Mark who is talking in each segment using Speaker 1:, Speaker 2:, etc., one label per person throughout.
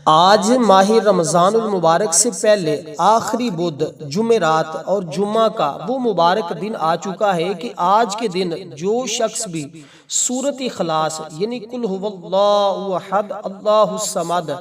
Speaker 1: آج ماہ رمضان المبارک سے پہلے آخری بدھ جمعرات اور جمعہ کا وہ مبارک دن آ چکا ہے کہ آج کے دن جو شخص بھی سورۃ اخلاص یعنی قل هو اللہ احد اللہ الصمد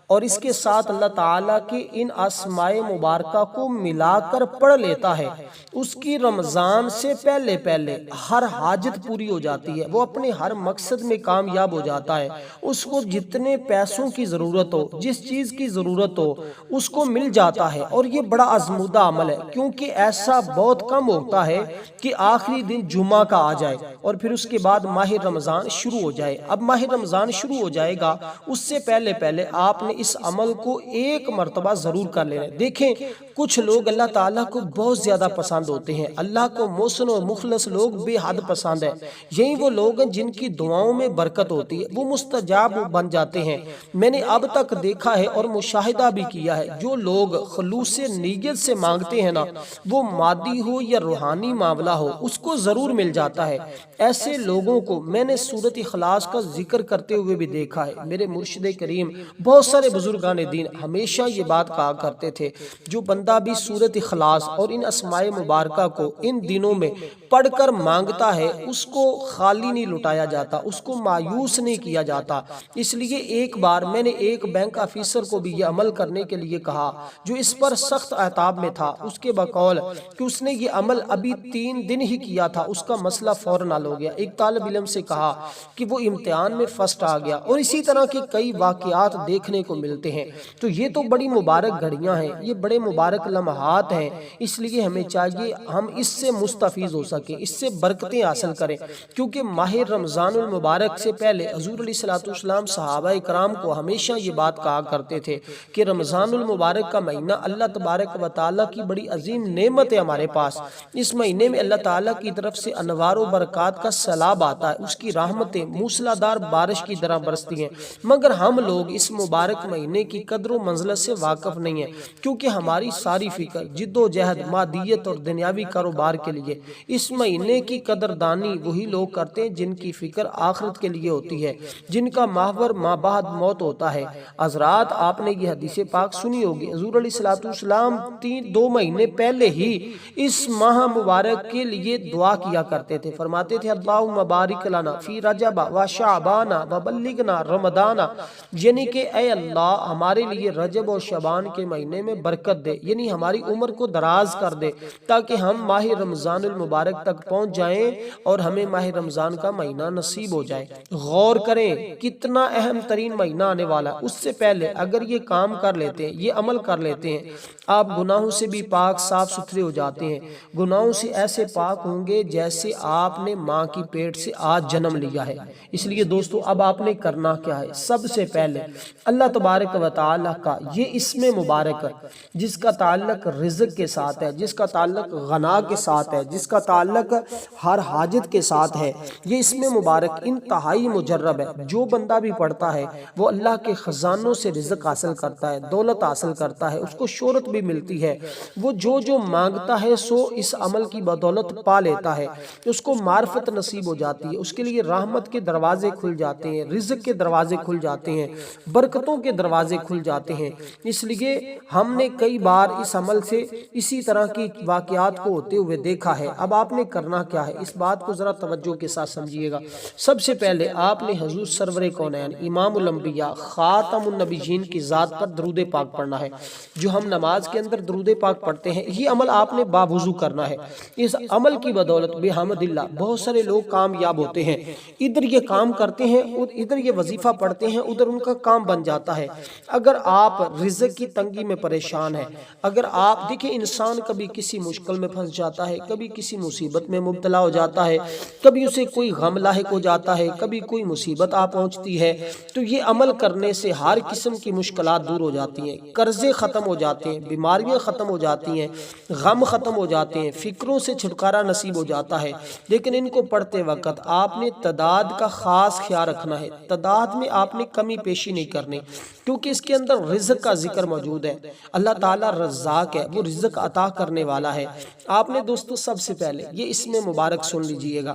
Speaker 1: اور اس کے ساتھ اللہ تعالیٰ کے ان اسماء مبارکہ کو ملا کر پڑھ لیتا ہے، اس کی رمضان سے پہلے ہر حاجت پوری ہو جاتی ہے، وہ اپنے ہر مقصد میں کامیاب ہو جاتا ہے، اس کو جتنے پیسوں کی ضرورت ہو، جس چیز کی ضرورت ہو اس کو مل جاتا ہے۔ اور یہ بڑا آزمودہ عمل ہے، کیونکہ ایسا بہت کم ہوتا ہے کہ آخری دن جمعہ کا آ جائے اور پھر اس کے بعد ماہ رمضان شروع ہو جائے۔ اب ماہ رمضان شروع ہو جائے گا، اس سے پہلے آپ نے اس عمل کو ایک مرتبہ ضرور کر لینا ہے۔ دیکھیں کچھ لوگ اللہ تعالیٰ کو بہت زیادہ پسند ہوتے ہیں، اللہ کو محسن اور مخلص لوگ بے حد پسند ہیں، یہی وہ لوگ ہیں جن کی دعاؤں میں برکت ہوتی ہے، وہ مستجاب بن جاتے ہیں۔ میں نے اب تک دیکھا ہے اور مشاہدہ بھی کیا ہے، جو لوگ خلوص نیت سے مانگتے ہیں نا، وہ مادی ہو یا روحانی معاملہ ہو، اس کو ضرور مل جاتا ہے۔ ایسے لوگوں کو میں نے سورۃ اخلاص کا ذکر کرتے ہوئے بھی دیکھا ہے۔ میرے مرشد کریم بہت سارے بزرگان دین ہمیشہ یہ بات کہا کرتے تھے، جو بندہ بھی سورۃ اخلاص اور ان اسماء مبارکہ کو ان دنوں میں پڑھ کر مانگتا ہے، اس کو خالی نہیں لٹایا جاتا، اس کو مایوس نہیں کیا جاتا۔ اس لیے ایک بار میں نے ایک بینک آفیسر کو بھی یہ عمل کرنے کے لیے کہا، جو اس پر سخت عتاب میں تھا، اس کے بقول کہ اس نے یہ عمل ابھی 3 دن ہی کیا تھا، اس کا مسئلہ فوراً حل ہو گیا۔ ایک طالب علم سے کہا کہ وہ امتحان میں فرسٹ آ گیا، اور اسی طرح کے کئی واقعات دیکھنے کو ملتے ہیں۔ تو یہ تو بڑی مبارک گھڑیاں ہیں، یہ بڑے مبارک لمحات ہیں، اس لیے ہمیں چاہیے ہم اس سے مستفیض ہو سکیں، اس سے برکتیں حاصل کریں، کیونکہ ماہ رمضان المبارک سے پہلے حضور علیہ الصلوۃ والسلام صحابہ کرام کو ہمیشہ یہ بات کہا کرتے تھے کہ رمضان المبارک کا مہینہ اللہ تبارک و تعالیٰ کی بڑی عظیم نعمت ہے ہمارے پاس۔ اس مہینے میں اللہ تعالیٰ کی طرف سے انوار و برکات کا سیلاب آتا ہے، اس کی رحمتیں موسلا دار بارش کی طرح برستی ہیں، مگر ہم لوگ اس مبارک مہینے کی قدر و منزلت سے واقف نہیں ہیں، کیونکہ ہماری ساری فکر جد و جہد مادیت اور دنیاوی کاروبار کے لیے۔ اس مہینے کی قدردانی وہی لوگ کرتے ہیں جن کی فکر آخرت کے لیے ہوتی ہے، جن کا محور ما بعد موت ہوتا ہے۔ حضرات آپ نے یہ حدیث پاک سنی ہوگی، حضور علیہ الصلوۃ والسلام 2 مہینے پہلے ہی اس ماہ مبارک کے لیے دعا کیا کرتے تھے، فرماتے تھے اللہم بارک لنا فی رجب و شعبان و بلغنا رمضان، یعنی کہ اے اللہ ہمارے لیے رجب اور شعبان کے مہینے میں برکت دے، یعنی ہماری عمر کو دراز کر دے تاکہ ہم ماہ رمضان المبارک تک پہنچ جائیں اور ہمیں ماہ رمضان کا مہینہ نصیب ہو جائے۔ غور کریں کتنا اہم ترین مہینہ آنے والا ہے، اس سے پہلے اگر یہ کام کر لیتے ہیں، یہ عمل کر لیتے ہیں، آپ گناہوں سے بھی پاک صاف ستھرے ہو جاتے ہیں، گناہوں سے ایسے پاک ہوں گے جیسے آپ نے ماں کی پیٹ سے آج جنم لیا ہے۔ اس لیے دوستو اب آپ نے کرنا کیا ہے؟ سب سے پہلے اللہ تبارک و تعالیٰ کا یہ اسم مبارک جس کا تعلق رزق کے ساتھ ہے، جس کا تعلق غنا کے ساتھ ہے، جس کا تعلق ہر حاجت کے ساتھ ہے، یہ اسم مبارک انتہائی مجرب ہے۔ جو بندہ بھی پڑھتا ہے وہ اللہ کے خزانوں سے رزق حاصل کرتا ہے، دولت حاصل کرتا ہے، اس کو شہرت بھی ملتی ہے، وہ جو مانگتا ہے سو اس عمل کی بدولت پا لیتا ہے، اس کو معرفت نصیب ہو جاتی ہے، اس کے لیے رحمت کے دروازے کھل جاتے ہیں، رزق کے دروازے کھل جاتے ہیں، برکتوں کے دروازے کھل جاتے ہیں۔ اس لیے ہم نے کئی بار اس عمل سے اسی طرح کی واقعات کو ہوتے ہوئے دیکھا ہے۔ اب آپ نے کرنا کیا ہے، اس بات کو ذرا توجہ کے ساتھ سمجھیے گا۔ سب سے پہلے آپ نے حضور سرور کونین امام الانبیاء خاتم النبیین کی ذات پر درود پاک پڑھنا ہے۔ جو ہم نماز کے اندر درود پاک پڑھتے ہیں، یہ عمل آپ نے باوضو کرنا ہے۔ اس عمل کی بدولت بحمد اللہ بہت سارے لوگ کامیاب ہوتے ہیں، ادھر یہ کام کرتے ہیں، ادھر یہ وظیفہ پڑھتے ہیں، ادھر ان کا کام بن جاتا ہے۔ اگر آپ رزق کی تنگی میں پریشان ہیں، اگر آپ دیکھیں انسان کبھی کسی مشکل میں پھنس جاتا ہے، کبھی کسی مصیبت میں مبتلا ہو جاتا ہے، کبھی اسے کوئی غم لاحق ہو جاتا ہے، کبھی کوئی مصیبت آ پہنچتی ہے، تو یہ عمل کرنے سے ہر قسم کی مشکلات دور ہو جاتی ہیں، قرضے ختم ہو جاتے ہیں، بیماریاں ختم ہو جاتی ہیں، غم ختم ہو جاتے ہیں، فکروں سے چھٹکارا نصیب ہو جاتا ہے۔ لیکن ان کو پڑھتے وقت آپ نے تعداد کا خاص خیال رکھنا ہے، تعداد میں آپ نے کمی پیشی نہیں کرنی، کیونکہ اس کے اندر رزق کا ذکر موجود ہے۔ اللہ تعالیٰ رزاق ہے، وہ رزق عطا کرنے والا ہے۔ آپ نے دوستو سب سے پہلے یہ اسم مبارک سن لیجئے گا،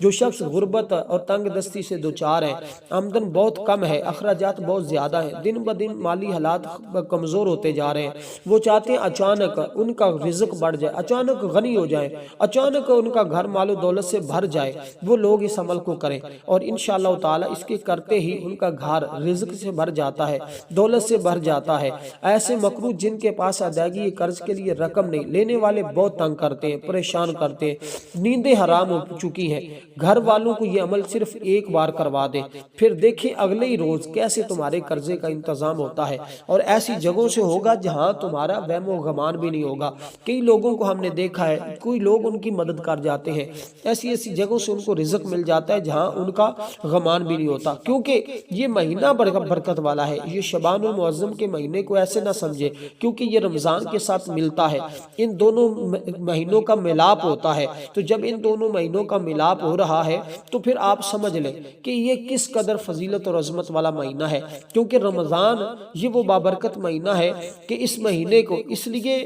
Speaker 1: جو شخص غربت اور تنگ دستی سے دوچار ہے، آمدن بہت کم ہے، اخراجات بہت زیادہ ہیں، دن بدن مالی حالات کمزور ہوتے جا رہے ہیں، وہ چاہتے ہیں اچانک ان کا رزق بڑھ جائے، اچانک غنی ہو جائے، اچانک ان کا گھر مال و دولت سے بھر جائے، وہ لوگ اس عمل کو کریں اور انشاءاللہ تعالی اس کے کرتے ہی ان کا گھر رزق سے بھر جاتا ہے، دولت سے بھر جاتا ہے۔ ایسے مکروہ جن کے پاس ادائیگی قرض کے لیے رقم نہیں، لینے والے بہت تنگ کرتے ہیں، پریشان کرتے ہیں، نیندیں حرام ہو چکی ہیں، گھر والوں کو یہ عمل صرف ایک بار کروا دے، پھر دیکھیں اگلے ہی روز کیسے تمہارے قرضے کا انتظام ہوتا ہے، اور ایسی جگہوں سے ہوگا جہاں تمہارا وہم و گمان بھی نہیں ہوگا۔ کئی لوگوں کو ہم نے دیکھا ہے، کوئی لوگ ان کی مدد کر جاتے ہیں، ایسی جگہوں سے ان کو رزق مل جاتا ہے جہاں ان کا گمان بھی نہیں ہوتا، کیونکہ یہ مہینہ برکت والا ہے۔ یہ شعبان المعظم کے مہینے کو ایسے نہ سمجھے کیونکہ یہ رمضان کے ساتھ ملتا ہے، ان دونوں مہینوں کا ملاپ ہوتا ہے، تو جب ان دونوں مہینوں کا ملاپ ہو رہا ہے تو پھر آپ سمجھ لیں کہ یہ کس قدر فضیلت اور عظمت والا مہینہ ہے، کیونکہ رمضان یہ وہ بابرکت مہینہ ہے کہ اس مہینے کو اس لیے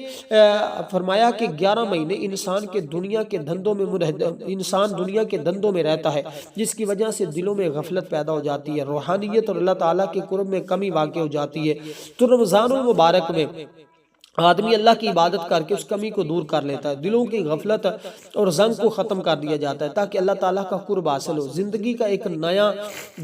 Speaker 1: فرمایا کہ 11 مہینے انسان کے دنیا کے دھندوں میں انسان دنیا کے دھندوں میں رہتا ہے، جس کی وجہ سے دلوں میں غفلت پیدا ہو جاتی ہے، روحانیت اور اللہ تعالیٰ کے قرب میں کمی واقع ہو جاتی ہے۔ تو رمضان المبارک میں آدمی اللہ کی عبادت کر کے اس کمی کو دور کر لیتا ہے، دلوں کی غفلت اور زنگ کو ختم کر دیا جاتا ہے تاکہ اللہ تعالیٰ کا قرب حاصل ہو، زندگی کا ایک نیا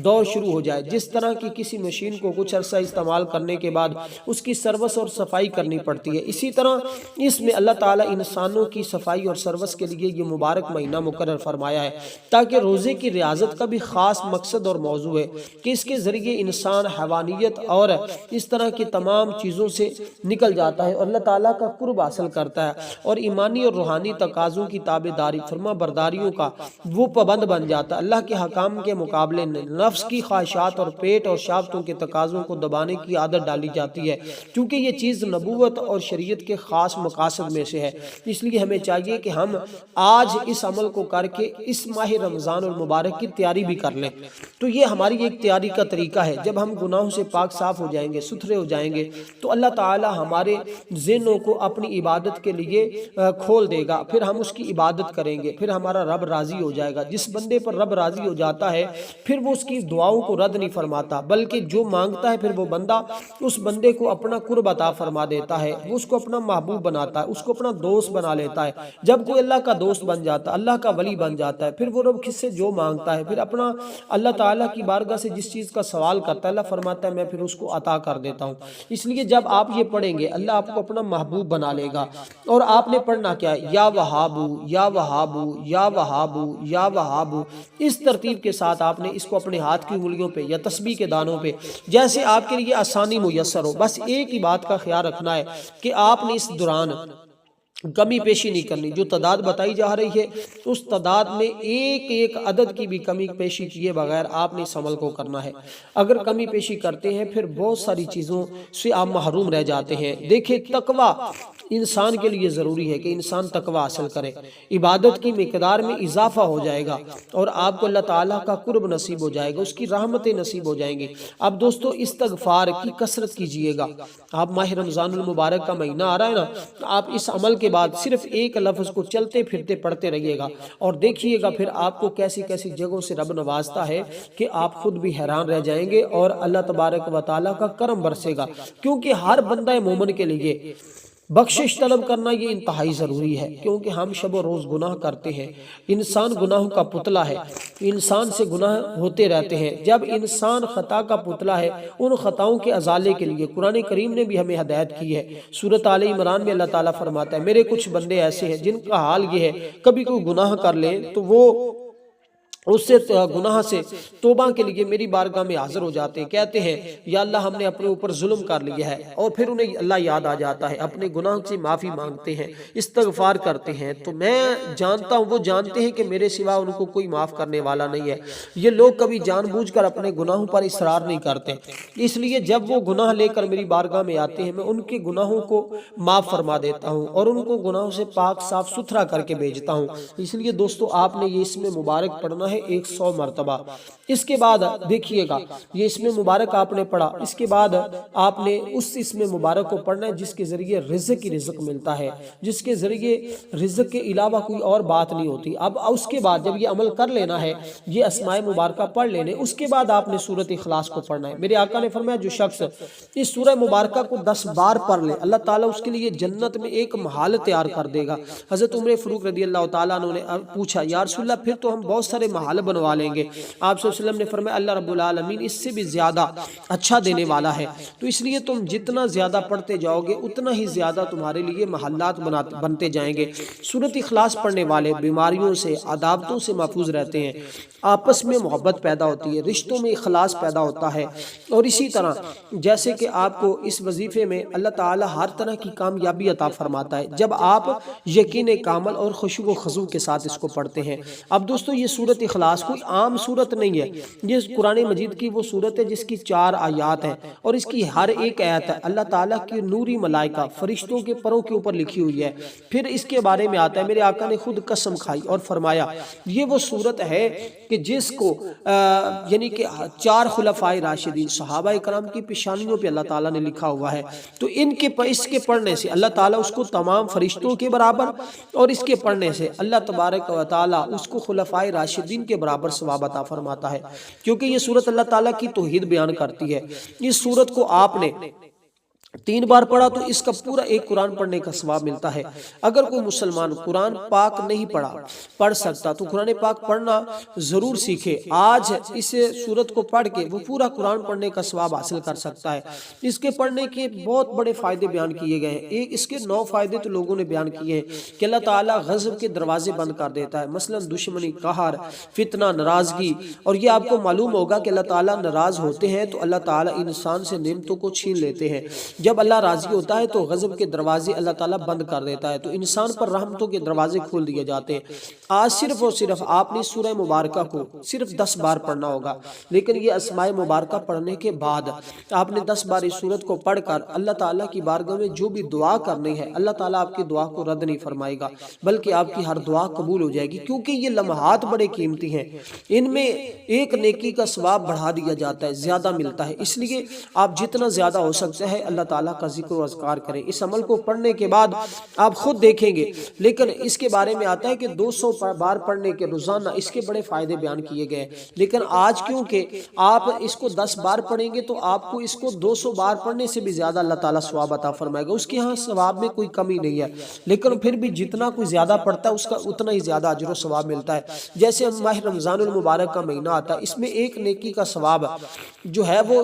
Speaker 1: دور شروع ہو جائے۔ جس طرح کی کسی مشین کو کچھ عرصہ استعمال کرنے کے بعد اس کی سروس اور صفائی کرنی پڑتی ہے، اسی طرح اس میں اللہ تعالیٰ انسانوں کی صفائی اور سروس کے لیے یہ مبارک مہینہ مقرر فرمایا ہے، تاکہ روزے کی ریاضت کا بھی خاص مقصد اور موضوع ہے کہ اس کے ذریعے انسان حیوانیت اور اس طرح کی تمام چیزوں سے نکل جاتا ہے اور اللہ تعالیٰ کا قرب حاصل کرتا ہے، اور ایمانی اور روحانی تقاضوں کی تابعداری فرما برداریوں کا وہ پابند بن جاتا ہے۔ اللہ کے حکام کے مقابلے میں نفس کی خواہشات اور پیٹ اور شہوتوں کے تقاضوں کو دبانے کی عادت ڈالی جاتی ہے، کیونکہ یہ چیز نبوت اور شریعت کے خاص مقاصد میں سے ہے۔ اس لیے ہمیں چاہیے کہ ہم آج اس عمل کو کر کے اس ماہ رمضان المبارک کی تیاری بھی کر لیں۔ تو یہ ہماری ایک تیاری کا طریقہ ہے، جب ہم گناہوں سے پاک صاف ہو جائیں گے، ستھرے ہو جائیں گے، تو اللہ تعالی ہمارے ذہنوں کو اپنی عبادت کے لیے کھول دے گا، پھر ہم اس کی عبادت کریں گے، پھر ہمارا رب راضی ہو جائے گا۔ جس بندے پر رب راضی ہو جاتا ہے پھر وہ اس کی دعاؤں کو رد نہیں فرماتا، بلکہ جو مانگتا ہے پھر وہ بندہ اس بندے کو اپنا قرب عطا فرما دیتا ہے، وہ اس کو اپنا محبوب بناتا ہے، اس کو اپنا دوست بنا لیتا ہے۔ جب کوئی اللہ کا دوست بن جاتا ہے، اللہ کا ولی بن جاتا ہے، پھر وہ رب کس سے جو مانگتا ہے، پھر اپنا اللہ تعالیٰ کی بارگاہ سے جس چیز کا سوال کرتا ہے، اللہ فرماتا ہے میں پھر اس کو عطا کر دیتا ہوں۔ اس لیے جب آپ یہ پڑھیں گے اللہ آپ کو اپنا محبوب بنا لے گا۔ اور آپ نے پڑھنا کیا ہے؟ یا وہابو یا وہابو یا وہابو یا وہابو، اس ترتیب کے ساتھ آپ نے اس کو اپنے ہاتھ کی انگلیوں پہ یا تسبیح کے دانوں پہ جیسے آپ کے لیے آسانی میسر ہو، بس ایک ہی بات کا خیال رکھنا ہے کہ آپ نے اس دوران کمی پیشی نہیں کرنی۔ جو تعداد بتائی جا رہی ہے اس تعداد میں ایک ایک عدد کی بھی کمی پیشی کیے بغیر آپ نے اس عمل کو کرنا ہے۔ اگر کمی پیشی کرتے ہیں پھر بہت ساری چیزوں سے آپ محروم رہ جاتے ہیں۔ دیکھیں تقوی انسان کے لیے ضروری ہے کہ انسان تقوی حاصل کرے، عبادت کی مقدار میں اضافہ ہو جائے گا اور آپ کو اللہ تعالیٰ کا قرب نصیب ہو جائے گا، اس کی رحمتیں نصیب ہو جائیں گی۔ اب دوستو استغفار کی کثرت کیجئے گا۔ آپ ماہ رمضان المبارک کا مہینہ آ رہا ہے نا، آپ اس عمل کے بعد صرف ایک لفظ کو چلتے پھرتے پڑھتے رہیے گا اور دیکھیے گا پھر آپ کو کیسی کیسی جگہوں سے رب نوازتا ہے کہ آپ خود بھی حیران رہ جائیں گے اور اللہ تبارک و تعالیٰ کا کرم برسے گا، کیونکہ ہر بندہ مومن کے لیے بخشش طلب کرنا یہ انتہائی ضروری ہے، کیونکہ ہم شب و روز گناہ کرتے ہیں۔ انسان گناہوں کا پتلا ہے، انسان سے گناہ ہوتے رہتے ہیں۔ جب انسان خطا کا پتلا ہے، ان خطاؤں کے ازالے کے لیے قرآن کریم نے بھی ہمیں ہدایت کی ہے۔ سورۃ آل عمران میں اللہ تعالیٰ فرماتا ہے میرے کچھ بندے ایسے ہیں جن کا حال یہ ہے کبھی کوئی گناہ کر لیں تو وہ اس سے گناہ سے توبہ کے لیے میری بارگاہ میں حاضر ہو جاتے ہیں، کہتے ہیں یا اللہ ہم نے اپنے اوپر ظلم کر لیا ہے، اور پھر انہیں اللہ یاد آ جاتا ہے، اپنے گناہ سے معافی مانگتے ہیں، استغفار کرتے ہیں۔ تو میں جانتا ہوں وہ جانتے ہیں کہ میرے سوا ان کو کوئی معاف کرنے والا نہیں ہے۔ یہ لوگ کبھی جان بوجھ کر اپنے گناہوں پر اصرار نہیں کرتے، اس لیے جب وہ گناہ لے کر میری بارگاہ میں آتے ہیں میں ان کے گناہوں کو معاف فرما دیتا ہوں اور ان کو گناہوں سے پاک صاف ستھرا کر کے بھیجتا ہوں۔ اس لیے دوستو آپ نے یہ اس میں مبارک پڑھنا پڑھنا ہے 100 مرتبہ۔ اس کے بعد دیکھیے گا یہ اسم مبارک آپ نے پڑھا، اس کے بعد آپ نے اس اسم مبارک کو پڑھنا ہے جس کے ذریعے رزق ملتا ہے، جس کے ذریعے رزق کے علاوہ کوئی اور بات نہیں ہوتی۔ اب اس کے بعد جب یہ عمل کر لینا ہے، یہ اسماء مبارکہ پڑھ لینے، اس کے بعد آپ نے سورۃ اخلاص کو پڑھنا ہے۔ میرے آقا نے فرمایا جو شخص اس سورہ مبارکہ کو 10 بار پڑھ لے، اللہ تعالیٰ اس کے لیے جنت میں ایک محل تیار کر دے گا۔ حضرت عمر فاروق رضی اللہ تعالیٰ عنہ نے پوچھا یا رسول اللہ پھر تو ہم بہت سارے محل بنوا لیں گے۔ آپ صلی اللہ علیہ وسلم نے فرمایا اللہ رب العالمین اس سے بھی زیادہ اچھا دینے والا ہے، تو اس لیے تم جتنا زیادہ پڑھتے جاؤ گے اتنا ہی زیادہ تمہارے لیے محلات بنتے جائیں گے۔ سورۃ اخلاص پڑھنے والے بیماریوں سے، عداوتوں سے محفوظ رہتے ہیں، آپس میں محبت پیدا ہوتی ہے، رشتوں میں اخلاص پیدا ہوتا ہے، اور اسی طرح جیسے کہ آپ کو اس وظیفے میں اللہ تعالی ہر طرح کی کامیابی عطا فرماتا ہے جب آپ یقین کامل اور خشوع و خضوع کے ساتھ اس کو پڑھتے ہیں۔ اب دوستو یہ سورۃ اخلاص کوئی عام سورت نہیں ہے، یہ قرآن مجید کی وہ سورت ہے جس کی 4 آیات ہیں، اور اس کی ہر ایک آیت ہے اللہ تعالیٰ کی نوری ملائکہ فرشتوں کے پروں کے اوپر لکھی ہوئی ہے۔ پھر اس کے بارے میں آتا ہے میرے آقا نے خود قسم کھائی اور فرمایا یہ وہ سورت ہے کہ جس کو یعنی کہ 4 خلفائے راشدین صحابہ کرام کی پیشانیوں پہ اللہ تعالیٰ نے لکھا ہوا ہے، تو اس کے پڑھنے سے اللہ تعالیٰ اس کو تمام فرشتوں کے برابر، اور اس کے پڑھنے سے اللہ تبارک و تعالیٰ اس کو خلفائے راشدین کے برابر ثواب عطا فرماتا ہے، کیونکہ یہ سورت اللہ تعالیٰ کی توحید بیان کرتی ہے۔ اس سورت کو آپ نے 3 بار پڑھا تو اس کا پورا ایک قرآن پڑھنے کا ثواب ملتا ہے۔ اگر کوئی مسلمان قرآن پاک نہیں پڑھ سکتا تو قرآن پاک پڑھنا ضرور سیکھے، آج اس سورت کو پڑھ کے وہ پورا قرآن پڑھنے کا ثواب حاصل کر سکتا ہے۔ اس کے پڑھنے کے بہت بڑے فائدے بیان کیے گئے ہیں، اس کے 9 فائدے تو لوگوں نے بیان کیے ہیں کہ اللہ تعالیٰ غضب کے دروازے بند کر دیتا ہے، مثلا دشمنی، قہر، فتنہ، ناراضگی، اور یہ آپ کو معلوم ہوگا کہ اللہ تعالیٰ ناراض ہوتے ہیں تو اللہ تعالیٰ انسان سے نعمتوں کو چھین لیتے ہیں، جب اللہ راضی ہوتا ہے تو غضب کے دروازے اللہ تعالیٰ بند کر دیتا ہے، تو انسان پر رحمتوں کے دروازے کھول دیے جاتے ہیں۔ آج صرف اور صرف آپ نے سورہ مبارکہ کو صرف 10 بار پڑھنا ہوگا، لیکن یہ اسماء مبارکہ پڑھنے کے بعد آپ نے 10 بار اس سورت کو پڑھ کر اللہ تعالیٰ کی بارگاہ میں جو بھی دعا کرنی ہے اللہ تعالیٰ آپ کی دعا کو رد نہیں فرمائے گا، بلکہ آپ کی ہر دعا قبول ہو جائے گی، کیونکہ یہ لمحات بڑے قیمتی ہیں، ان میں ایک نیکی کا ثواب بڑھا دیا جاتا ہے، زیادہ ملتا ہے، اس لیے آپ جتنا زیادہ ہو سکتا ہے اللہ تعالیٰ کا ذکر و اذکار کریں۔ اس عمل کو پڑھنے کے بعد آپ خود دیکھیں گے، لیکن اس کے بارے میں آتا ہے کہ 200 بار پڑھنے کے روزانہ اس کے بڑے فائدے بیان کیے گئے، لیکن آج کیونکہ آپ اس کو 10 بار پڑھیں گے تو آپ کو اس کو 200 بار پڑھنے سے بھی زیادہ اللہ تعالیٰ ثواب عطا فرمائے گا، اس کے ہاں ثواب میں کوئی کمی نہیں ہے، لیکن پھر بھی جتنا کوئی زیادہ پڑھتا ہے اس کا اتنا ہی زیادہ اجر و ثواب ملتا ہے۔ جیسے ماہ رمضان المبارک کا مہینہ آتا ہے، اس میں ایک نیکی کا ثواب جو ہے وہ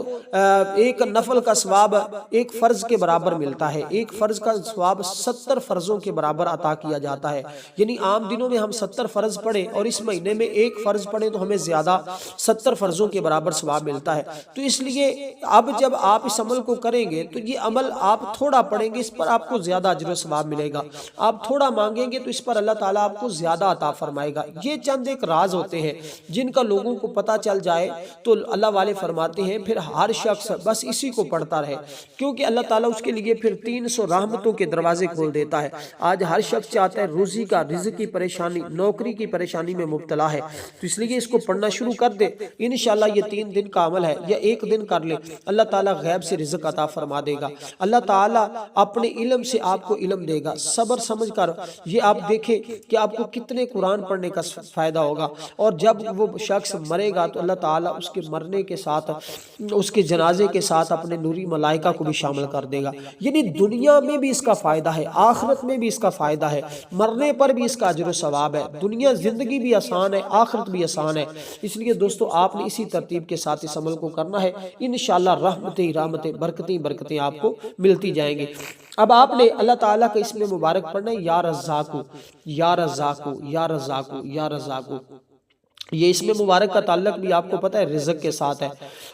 Speaker 1: ایک نفل کا ثواب ایک فرض کے برابر ملتا ہے، ایک فرض کا ثواب 70 فرضوں کے برابر عطا کیا جاتا ہے، یعنی عام دنوں میں ہم 70 فرض پڑھیں اور اس مہینے میں ایک فرض پڑھیں تو ہمیں زیادہ 70 فرضوں کے برابر ثواب ملتا ہے۔ تو اس لیے اب جب آپ اس عمل کو کریں گے تو یہ عمل آپ تھوڑا پڑھیں گے اس پر آپ کو زیادہ اجر و ثواب ملے گا، آپ تھوڑا مانگیں گے تو اس پر اللہ تعالیٰ آپ کو زیادہ عطا فرمائے گا۔ یہ چند ایک راز ہوتے ہیں جن کا لوگوں کو پتہ چل جائے تو اللہ والے فرماتے ہیں پھر ہر شخص بس اسی کو پڑھتا رہے، کیونکہ اللہ تعالیٰ اس کے لیے پھر 300 رحمتوں کے دروازے کھول دیتا ہے۔ آج ہر شخص چاہتا ہے روزی کا، رزق کی پریشانی، نوکری کی پریشانی میں مبتلا ہے، تو اس لیے اس کو پڑھنا شروع کر دے، انشاءاللہ یہ 3 دن کا عمل ہے، یا 1 دن کر لے، اللہ تعالیٰ غیب سے رزق عطا فرما دے گا، اللہ تعالیٰ اپنے علم سے آپ کو علم دے گا، صبر سمجھ کر یہ آپ دیکھیں کہ آپ کو کتنے قرآن پڑھنے کا فائدہ ہوگا، اور جب وہ شخص مرے گا تو اللہ تعالیٰ اس کے مرنے کے ساتھ، اس کے جنازے کے ساتھ اپنے نوری ملائکہ کو بھی شامل کر دے گا، یعنی دنیا میں بھی اس کا فائدہ ہے، آخرت میں بھی اس کا فائدہ ہے، مرنے پر بھی اس کا اجر و ثواب ہے، دنیا زندگی بھی آسان ہے، آخرت بھی آسان ہے۔ اس لیے دوستو آپ نے اسی ترتیب کے ساتھ اس عمل کو کرنا ہے، انشاءاللہ رحمتیں برکتیں آپ کو ملتی جائیں گی۔ اب آپ نے اللہ تعالیٰ کا اسم مبارک پڑھنا ہے یا رزاقو یا رزاقو یا رزاقو یا رزاقو۔ یہ اسم مبارک کا تعلق بھی آپ کو پتہ ہے رزق کے ساتھ ہے،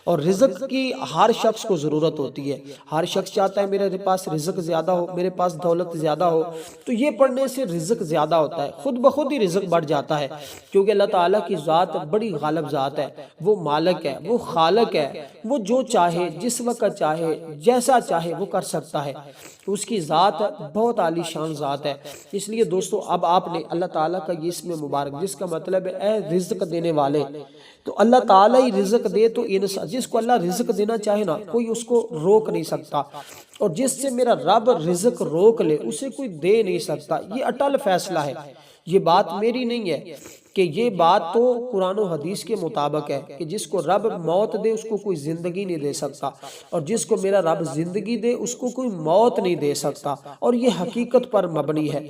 Speaker 1: اور رزق کی ہر شخص کو ضرورت ہوتی ہے، ہر شخص چاہتا ہے میرے پاس رزق زیادہ ہو، میرے پاس دولت زیادہ ہو، تو یہ پڑھنے سے رزق زیادہ ہوتا ہے، خود بخود ہی رزق بڑھ جاتا ہے، کیونکہ اللہ تعالیٰ کی ذات بڑی غالب ذات ہے، وہ مالک ہے، وہ خالق ہے، وہ جو چاہے جس وقت چاہے جیسا چاہے وہ کر سکتا ہے، اس کی ذات بہت عالی شان ذات ہے۔ اس لیے دوستو اب آپ نے اللہ تعالیٰ کا یہ اسم مبارک جس کا مطلب ہے اے رزق رزق دینے والے، تو اللہ تعالیٰ ہی رزق دے تو انسان جس کو اللہ رزق دینا چاہے نا کوئی اس کو روک نہیں سکتا، اور جس سے میرا رب رزق روک لے اسے کوئی دے نہیں سکتا۔ یہ اٹل فیصلہ ہے، یہ بات میری نہیں ہے کہ یہ بات تو قرآن و حدیث کے مطابق ہے کہ جس کو رب موت دے اس کو کوئی زندگی نہیں دے سکتا، اور جس کو میرا رب زندگی دے اس کو کوئی موت نہیں دے سکتا، اور یہ حقیقت پر مبنی ہے۔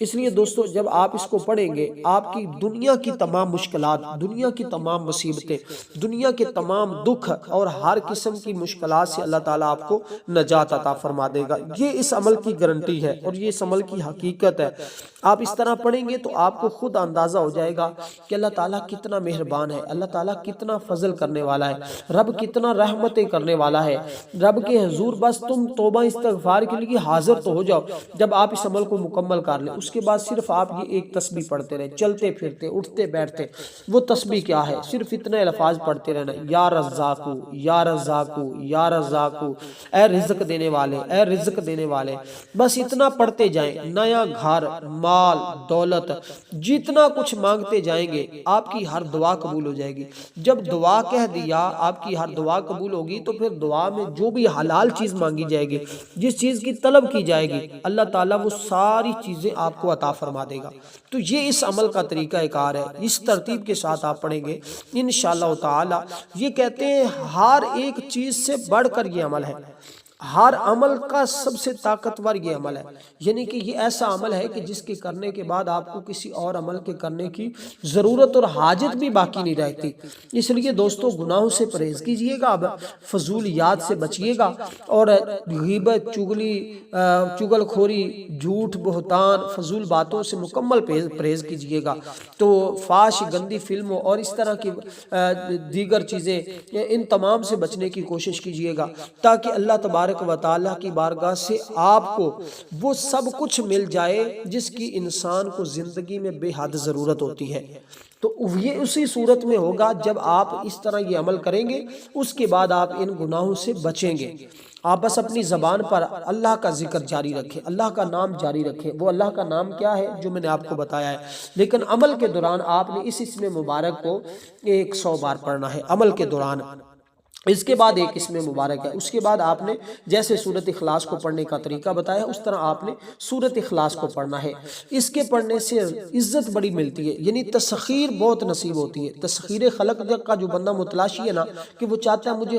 Speaker 1: اس لیے دوستو جب آپ اس کو پڑھیں گے آپ کی دنیا کی تمام مشکلات، دنیا کی تمام مصیبتیں، دنیا کے تمام دکھ اور ہر قسم کی مشکلات سے اللہ تعالیٰ آپ کو نجات عطا فرما دے گا۔ یہ اس عمل کی گارنٹی ہے اور یہ اس عمل کی حقیقت ہے۔ آپ اس طرح پڑھیں گے تو آپ کو خود اندازہ ہو جائے گا کہ اللہ تعالیٰ کتنا مہربان ہے، اللہ تعالیٰ کتنا فضل کرنے والا ہے، رب کتنا رحمتیں کرنے والا ہے۔ رب کے حضور بس تم توبہ استغفار کے لیے حاضر تو ہو جاؤ۔ جب آپ اس عمل کو مکمل کر لیں اس کے بعد صرف آپ یہ ایک تسبیح پڑھتے رہیں، چلتے پھرتے اٹھتے بیٹھتے۔ وہ تسبیح کیا ہے؟ صرف اتنے الفاظ پڑھتے رہنا، یا رزاقو یا رزاقو یا رزاقو، اے رزق دینے والے اے رزق دینے والے، بس اتنا پڑھتے جائیں۔ نیا گھر، مال، دولت، جتنا کچھ مانگتے جائیں گے آپ کی ہر دعا قبول ہو جائے گی۔ جب دعا کہہ دیا آپ کی ہر دعا قبول ہوگی تو پھر دعا میں جو بھی حلال چیز مانگی جائے گی، جس چیز کی طلب کی جائے گی، اللہ تعالیٰ وہ ساری چیزیں آپ کو عطا فرما دے گا۔ تو یہ اس عمل کا طریقہ کار ہے، اس ترتیب کے ساتھ آپ پڑھیں گے انشاءاللہ تعالی۔ یہ کہتے ہیں ہر ایک چیز سے بڑھ کر یہ عمل ہے، ہر عمل کا سب سے طاقتور یہ عمل ہے، یعنی کہ یہ ایسا عمل ہے کہ جس کے کرنے کے بعد آپ کو کسی اور عمل کے کرنے کی ضرورت اور حاجت بھی باقی نہیں رہتی۔ اس لیے دوستو گناہوں سے پرہیز کیجئے گا، اب فضولیات سے بچیے گا، اور غیبت، چغلی، چغل خوری، جھوٹ، بہتان، فضول باتوں سے مکمل پرہیز کیجئے گا۔ تو فاش، گندی فلموں اور اس طرح کی دیگر چیزیں، ان تمام سے بچنے کی کوشش کیجئے گا تاکہ اللہ تبارک و تعالیٰ کی بارگاہ سے آپ کو وہ سب کچھ مل جائے جس کی انسان کو زندگی میں بے حد ضرورت ہوتی ہے۔ تو یہ اسی صورت میں ہوگا جب آپ اس طرح یہ عمل کریں گے، اس کے بعد آپ ان گناہوں سے بچیں گے۔ آپ بس اپنی زبان پر اللہ کا ذکر جاری رکھیں، اللہ کا نام جاری رکھیں۔ وہ اللہ کا نام کیا ہے جو میں نے آپ کو بتایا ہے، لیکن عمل کے دوران آپ نے اس اسم مبارک کو 100 بار پڑھنا ہے عمل کے دوران۔ اس کے بعد ایک اسم مبارک ہے، اس کے بعد آپ نے جیسے سورۃ اخلاص کو پڑھنے کا طریقہ بتایا اس طرح آپ نے سورۃ اخلاص کو پڑھنا ہے۔ اس کے پڑھنے سے عزت بڑی ملتی ہے، یعنی تسخیر بہت نصیب ہوتی ہے۔ تسخیر خلق کا جو بندہ متلاشی ہے نا کہ وہ چاہتا ہے مجھے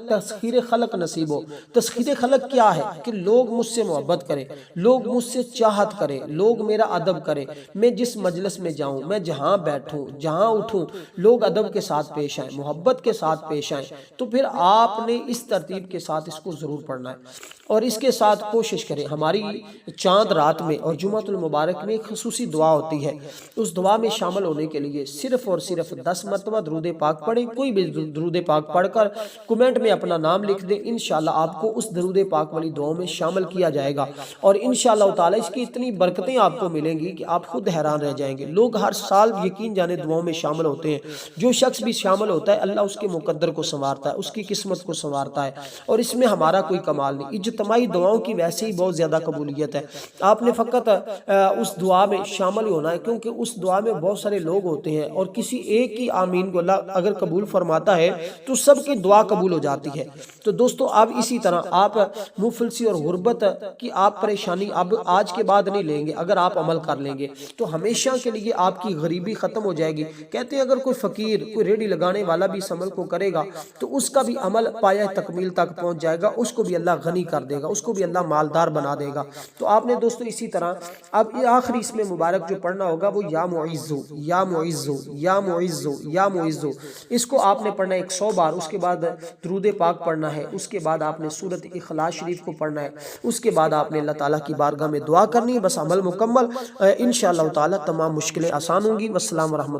Speaker 1: تسخیر خلق نصیب ہو۔ تسخیر خلق کیا ہے؟ کہ لوگ مجھ سے محبت کریں، لوگ مجھ سے چاہت کریں، لوگ میرا ادب کریں، میں جس مجلس میں جاؤں، میں جہاں بیٹھوں، جہاں اٹھوں، لوگ ادب کے ساتھ پیش آئیں، محبت کے ساتھ پیش آئیں۔ تو پھر آپ نے اس ترتیب کے ساتھ اس کو ضرور پڑھنا ہے، اور اس کے ساتھ کوشش کریں۔ ہماری چاند رات میں اور جمعۃ المبارک میں ایک خصوصی دعا ہوتی ہے، اس دعا میں شامل ہونے کے لیے صرف اور صرف 10 مرتبہ درود پاک پڑھیں۔ کوئی بھی درود پاک پڑھ کر کمنٹ میں اپنا نام لکھ دیں، انشاءاللہ آپ کو اس درود پاک والی دعاؤں میں شامل کیا جائے گا، اور انشاءاللہ تعالی اس کی اتنی برکتیں آپ کو ملیں گی کہ آپ خود حیران رہ جائیں گے۔ لوگ ہر سال یقین جانے دعاؤں میں شامل ہوتے ہیں، جو شخص بھی شامل ہوتا ہے اللہ اس کے مقدر کو سنوارتا ہے، اس کی قسمت کو سنوارتا ہے، اور اس میں ہمارا کوئی کمال نہیں۔ اجتماعی دعاؤں کی ویسے ہی بہت زیادہ قبولیت ہے، آپ نے فقط اس دعا میں شامل ہونا ہے، کیونکہ اس دعا میں بہت سارے لوگ ہوتے ہیں، اور کسی ایک کی آمین کو اللہ اگر قبول فرماتا ہے تو سب کی دعا قبول ہو جاتی ہے۔ تو دوستو آپ اسی طرح آپ مفلسی اور غربت کی آپ پریشانی اب آج کے بعد نہیں لیں گے، اگر آپ عمل کر لیں گے تو ہمیشہ کے لیے آپ کی غریبی ختم ہو جائے گی۔ کہتے ہیں اگر کوئی فقیر، کوئی ریڑھی لگانے والا بھی اس عمل کو کرے گا تو اس کا بھی عمل پایہ تکمیل تک پہنچ جائے گا، اس کو بھی اللہ غنی کر دے گا، اس کو بھی اللہ مالدار بنا دے گا۔ تو آپ نے دوستو اسی طرح اب آخری اس میں مبارک جو پڑھنا ہوگا وہ یا معزو یا معزو یا معزو یا معزو، اس کو آپ نے پڑھنا ہے 100 بار۔ اس کے بعد درود پاک پڑھنا ہے، اس کے بعد آپ نے سورۃ اخلاص شریف کو پڑھنا ہے، اس کے بعد آپ نے اللہ تعالیٰ کی بارگاہ میں دعا کرنی ہے، بس عمل مکمل۔ انشاءاللہ تعالیٰ تمام مشکلیں آسان ہوں گی۔ والسلام ورحمۃ